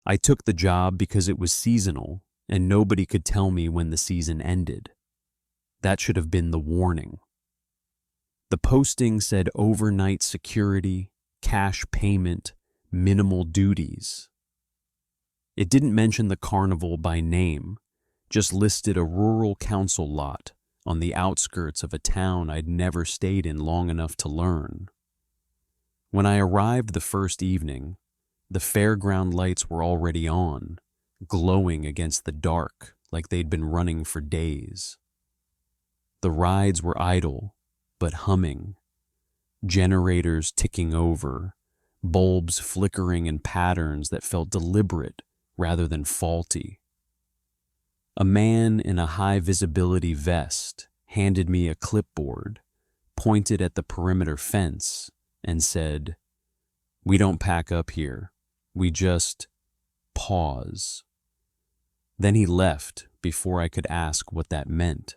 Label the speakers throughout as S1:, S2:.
S1: I took the job because it was seasonal and nobody could tell me when the season ended. That should have been the warning. The posting said overnight security, cash payment, minimal duties. It didn't mention the carnival by name, just listed a rural council lot on the outskirts of a town I'd never stayed in long enough to learn. When I arrived the first evening, the fairground lights were already on, glowing against the dark like they'd been running for days. The rides were idle, but humming, generators ticking over, bulbs flickering in patterns that felt deliberate rather than faulty. A man in a high-visibility vest handed me a clipboard, pointed at the perimeter fence, and said, "We don't pack up here. We just pause." Then he left before I could ask what that meant.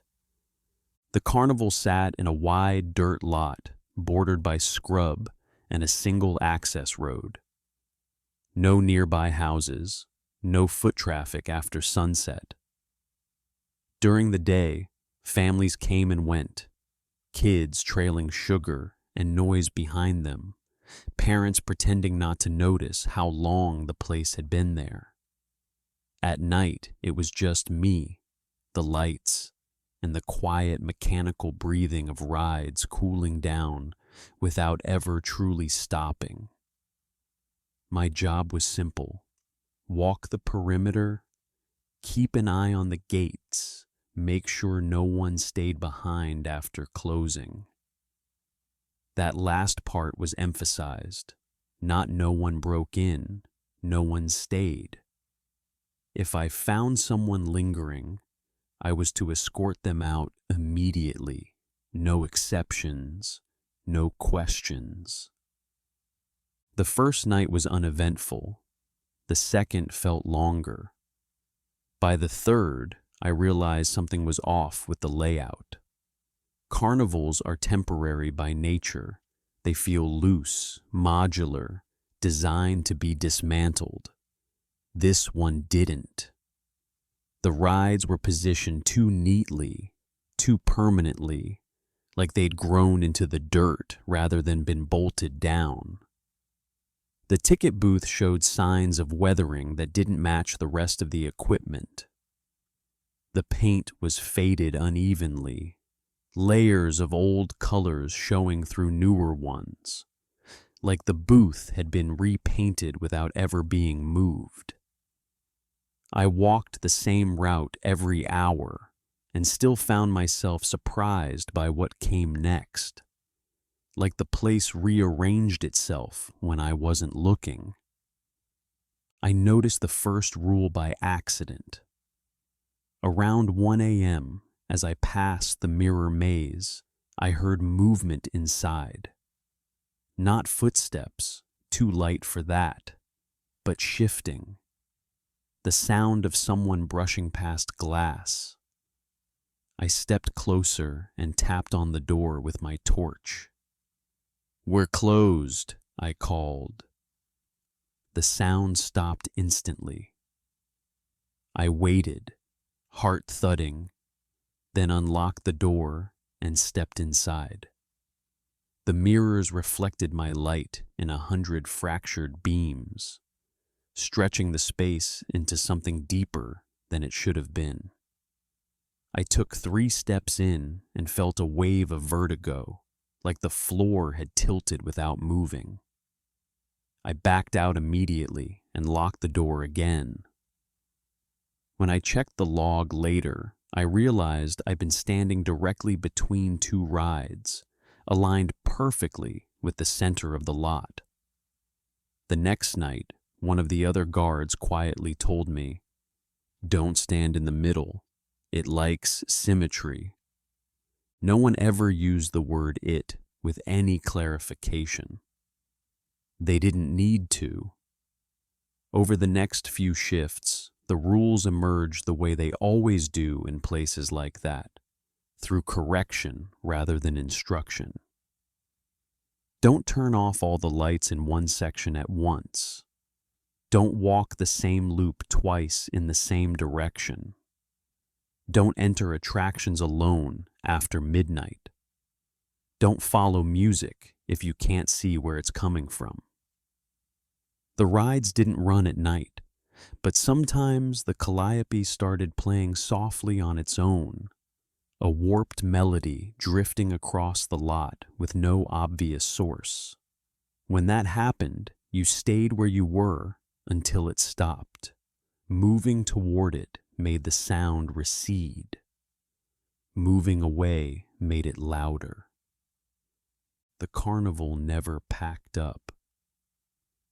S1: The carnival sat in a wide dirt lot bordered by scrub and a single access road. No nearby houses, no foot traffic after sunset. During the day, families came and went, kids trailing sugar and noise behind them, parents pretending not to notice how long the place had been there. At night, it was just me, the lights, and the quiet mechanical breathing of rides cooling down without ever truly stopping. My job was simple: walk the perimeter, keep an eye on the gates, make sure no one stayed behind after closing. That last part was emphasized, not no one broke in, no one stayed. If I found someone lingering, I was to escort them out immediately, no exceptions, no questions. The first night was uneventful. The second felt longer. By the third, I realized something was off with the layout. Carnivals are temporary by nature. They feel loose, modular, designed to be dismantled. This one didn't. The rides were positioned too neatly, too permanently, like they'd grown into the dirt rather than been bolted down. The ticket booth showed signs of weathering that didn't match the rest of the equipment. The paint was faded unevenly, layers of old colors showing through newer ones, like the booth had been repainted without ever being moved. I walked the same route every hour and still found myself surprised by what came next, like the place rearranged itself when I wasn't looking. I noticed the first rule by accident. Around 1 a.m., as I passed the mirror maze, I heard movement inside. Not footsteps, too light for that, but shifting. The sound of someone brushing past glass. I stepped closer and tapped on the door with my torch. "We're closed," I called. The sound stopped instantly. I waited, heart thudding, then unlocked the door and stepped inside. The mirrors reflected my light in 100 fractured beams, stretching the space into something deeper than it should have been. I took 3 steps in and felt a wave of vertigo, like the floor had tilted without moving. I backed out immediately and locked the door again. When I checked the log later, I realized I'd been standing directly between 2 rides, aligned perfectly with the center of the lot. The next night, one of the other guards quietly told me, "Don't stand in the middle. It likes symmetry." No one ever used the word "it" with any clarification. They didn't need to. Over the next few shifts, the rules emerged the way they always do in places like that, through correction rather than instruction. Don't turn off all the lights in one section at once. Don't walk the same loop twice in the same direction. Don't enter attractions alone after midnight. Don't follow music if you can't see where it's coming from. The rides didn't run at night, but sometimes the calliope started playing softly on its own, a warped melody drifting across the lot with no obvious source. When that happened, you stayed where you were until it stopped. Moving toward it made the sound recede. Moving away made it louder. The carnival never packed up.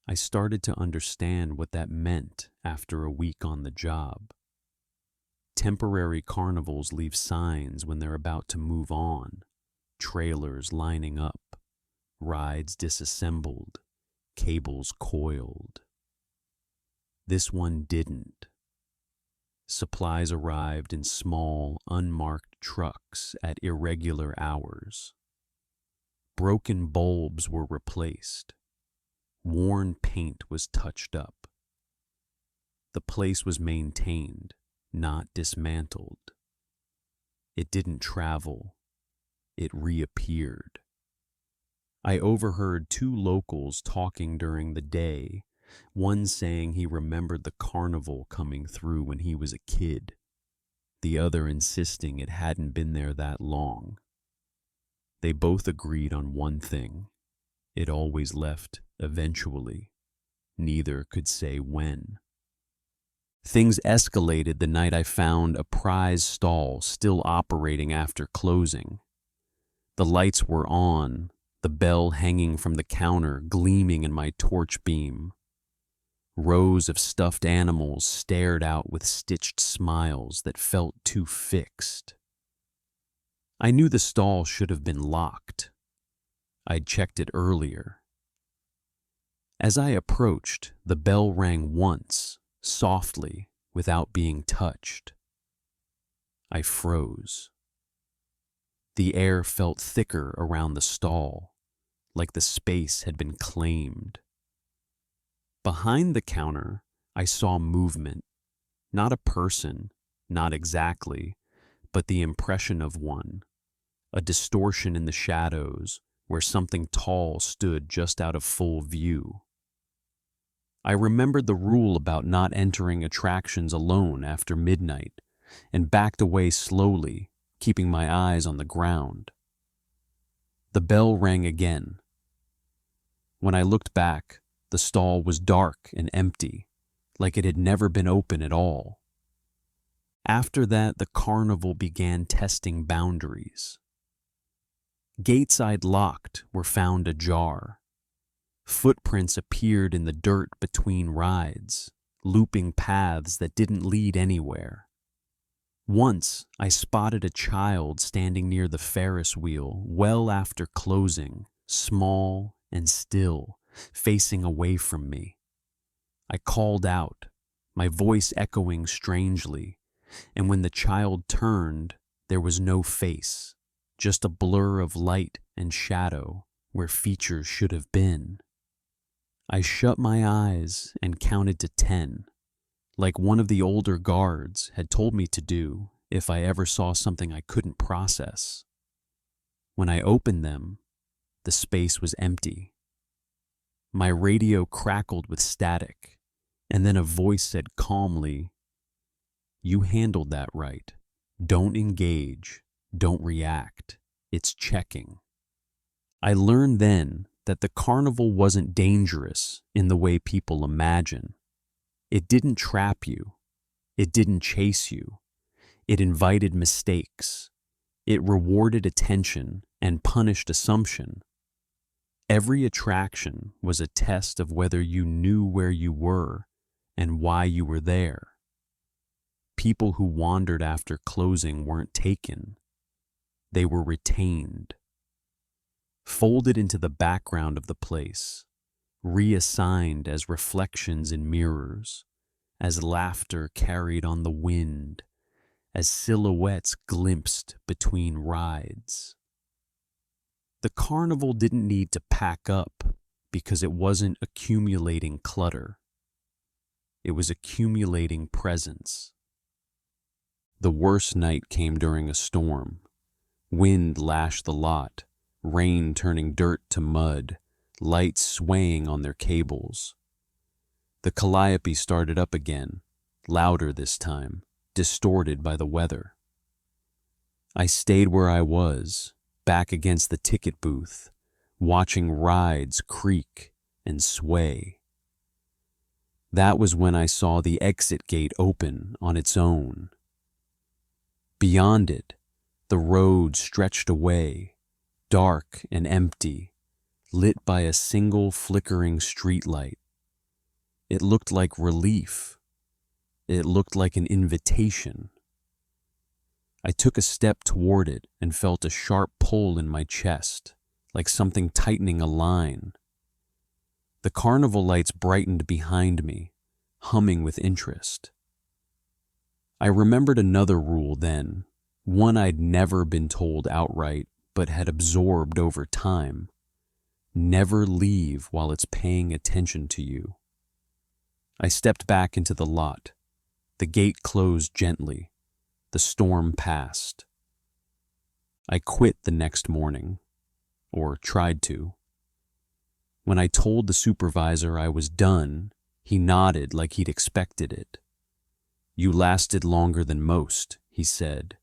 S1: I started to understand what that meant after a week on the job. Temporary carnivals leave signs when they're about to move on, trailers lining up, rides disassembled, cables coiled. This one didn't. Supplies arrived in small, unmarked trucks at irregular hours. Broken bulbs were replaced. Worn paint was touched up. The place was maintained, not dismantled. It didn't travel. It reappeared. I overheard two locals talking during the day, one saying he remembered the carnival coming through when he was a kid, the other insisting it hadn't been there that long. They both agreed on one thing: it always left eventually. Neither could say when. Things escalated the night I found a prize stall still operating after closing. The lights were on, the bell hanging from the counter gleaming in my torch beam. Rows of stuffed animals stared out with stitched smiles that felt too fixed. I knew the stall should have been locked. I'd checked it earlier. As I approached, the bell rang once, softly, without being touched. I froze. The air felt thicker around the stall, like the space had been claimed. Behind the counter, I saw movement. Not a person, not exactly, but the impression of one. A distortion in the shadows, where something tall stood just out of full view. I remembered the rule about not entering attractions alone after midnight, and backed away slowly, keeping my eyes on the ground. The bell rang again. When I looked back, the stall was dark and empty, like it had never been open at all. After that, the carnival began testing boundaries. Gates I'd locked were found ajar. Footprints appeared in the dirt between rides, looping paths that didn't lead anywhere. Once, I spotted a child standing near the Ferris wheel well after closing, small and still, facing away from me. I called out, my voice echoing strangely, and when the child turned, there was no face, just a blur of light and shadow where features should have been. I shut my eyes and counted to 10, like one of the older guards had told me to do if I ever saw something I couldn't process. When I opened them, the space was empty. My radio crackled with static, and then a voice said calmly, "You handled that right. Don't engage. Don't react. It's checking." I learned then that the carnival wasn't dangerous in the way people imagine. It didn't trap you. It didn't chase you. It invited mistakes. It rewarded attention and punished assumption. Every attraction was a test of whether you knew where you were and why you were there. People who wandered after closing weren't taken. They were retained. Folded into the background of the place, reassigned as reflections in mirrors, as laughter carried on the wind, as silhouettes glimpsed between rides. The carnival didn't need to pack up because it wasn't accumulating clutter. It was accumulating presence. The worst night came during a storm. Wind lashed the lot, rain turning dirt to mud, lights swaying on their cables. The calliope started up again, louder this time, distorted by the weather. I stayed where I was, back against the ticket booth, watching rides creak and sway. That was when I saw the exit gate open on its own. Beyond it, the road stretched away, dark and empty, lit by a single flickering streetlight. It looked like relief. It looked like an invitation. I took a step toward it and felt a sharp pull in my chest, like something tightening a line. The carnival lights brightened behind me, humming with interest. I remembered another rule then, one I'd never been told outright but had absorbed over time. Never leave while it's paying attention to you. I stepped back into the lot. The gate closed gently. The storm passed. I quit the next morning, or tried to. When I told the supervisor I was done, he nodded like he'd expected it. "You lasted longer than most," he said.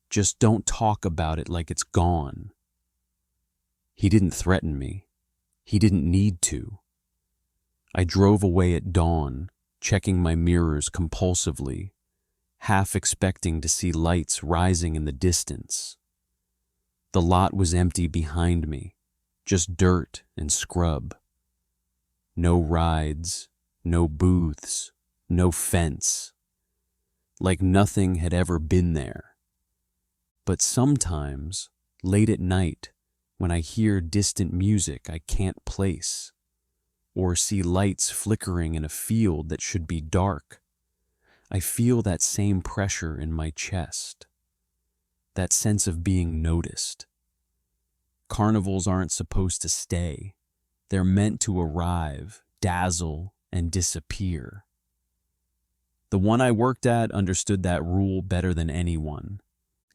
S1: "Just don't talk about it like it's gone." He didn't threaten me. He didn't need to. I drove away at dawn, checking my mirrors compulsively, half expecting to see lights rising in the distance. The lot was empty behind me, just dirt and scrub. No rides, no booths, no fence. Like nothing had ever been there. But sometimes, late at night, when I hear distant music I can't place, or see lights flickering in a field that should be dark, I feel that same pressure in my chest, that sense of being noticed. Carnivals aren't supposed to stay. They're meant to arrive, dazzle, and disappear. The one I worked at understood that rule better than anyone.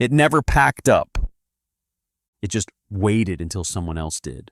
S1: It never packed up. It just waited until someone else did.